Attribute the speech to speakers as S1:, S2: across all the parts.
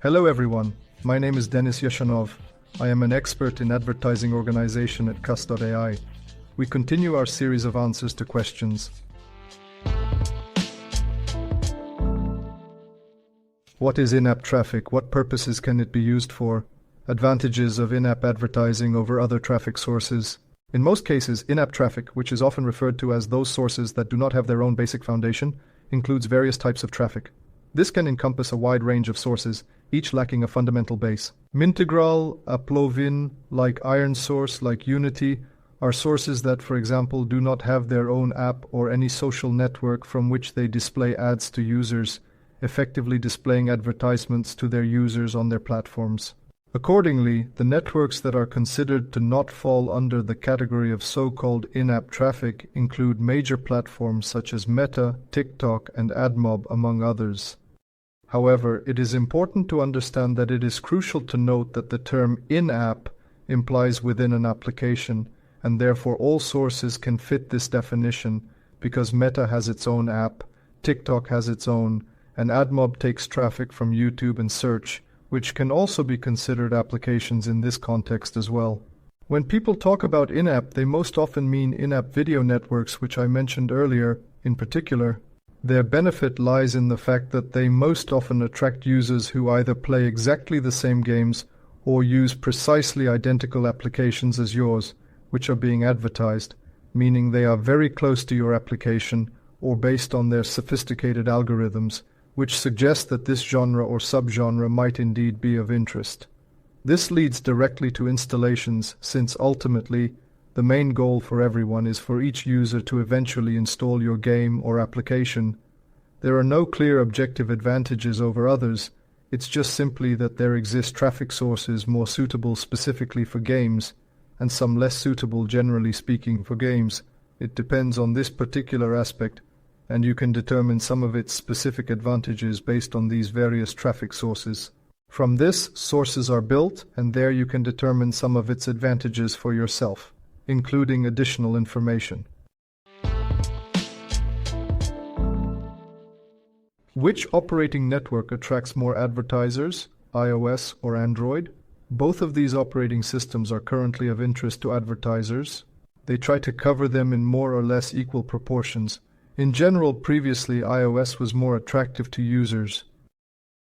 S1: Hello everyone, my name is Denis Yashanov. I am an expert in advertising organization at CAS.AI. We continue our series of answers to questions. What is in-app traffic? What purposes can it be used for? Advantages of in-app advertising over other traffic sources. In most cases, in-app traffic, which is often referred to as those sources that do not have their own basic foundation, includes various types of traffic. This can encompass a wide range of sources, each lacking a fundamental base. Mintegral, Aplovin, like ironSource, like Unity, are sources that, for example, do not have their own app or any social network from which they display ads to users, effectively displaying advertisements to their users on their platforms. Accordingly, the networks that are considered to not fall under the category of so-called in-app traffic include major platforms such as Meta, TikTok, and AdMob, among others. However, it is important to understand that it is crucial to note that the term in-app implies within an application, and therefore all sources can fit this definition because Meta has its own app, TikTok has its own, and AdMob takes traffic from YouTube and search, which can also be considered applications in this context as well. When people talk about in-app, they most often mean in-app video networks, which I mentioned earlier. In particular, their benefit lies in the fact that they most often attract users who either play exactly the same games or use precisely identical applications as yours, which are being advertised, meaning they are very close to your application or based on their sophisticated algorithms, which suggests that this genre or subgenre might indeed be of interest. This leads directly to installations, since ultimately, the main goal for everyone is for each user to eventually install your game or application. There are no clear objective advantages over others, it's just simply that there exist traffic sources more suitable specifically for games, and some less suitable generally speaking for games. It depends on this particular aspect, and you can determine some of its specific advantages based on these various traffic sources. From this, sources are built, and there you can determine some of its advantages for yourself, including additional information. Which operating network attracts more advertisers, iOS or Android? Both of these operating systems are currently of interest to advertisers. They try to cover them in more or less equal proportions. In general, previously iOS was more attractive to users,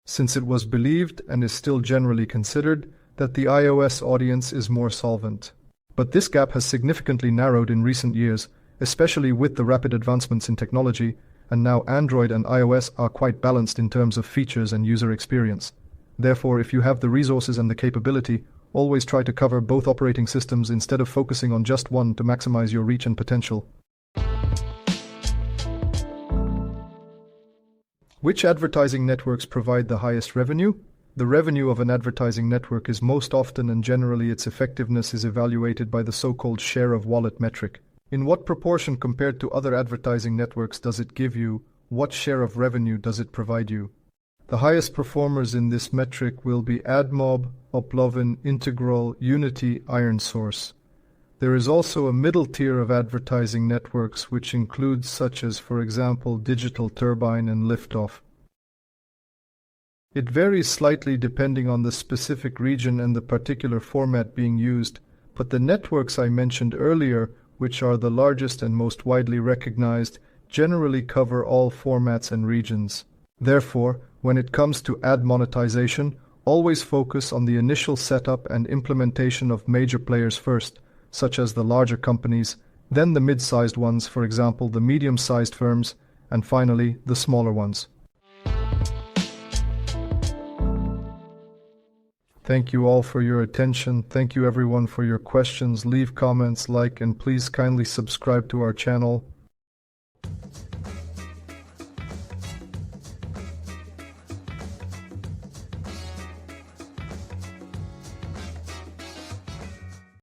S1: since it was believed, and is still generally considered, that the iOS audience is more solvent. But this gap has significantly narrowed in recent years, especially with the rapid advancements in technology, and now Android and iOS are quite balanced in terms of features and user experience. Therefore, if you have the resources and the capability, always try to cover both operating systems instead of focusing on just one to maximize your reach and potential. Which advertising networks provide the highest revenue? The revenue of an advertising network is most often and generally its effectiveness is evaluated by the so-called share of wallet metric. In what proportion compared to other advertising networks does it give you? What share of revenue does it provide you? The highest performers in this metric will be AdMob, Oplovin, Integral, Unity, ironSource. There is also a middle tier of advertising networks which includes such as, for example, Digital Turbine and Liftoff. It varies slightly depending on the specific region and the particular format being used, but the networks I mentioned earlier, which are the largest and most widely recognized, generally cover all formats and regions. Therefore, when it comes to ad monetization, always focus on the initial setup and implementation of major players first, such as the larger companies, then the mid-sized ones, for example, the medium-sized firms, and finally, the smaller ones. Thank you all for your attention. Thank you everyone for your questions. Leave comments, like, and please kindly subscribe to our channel.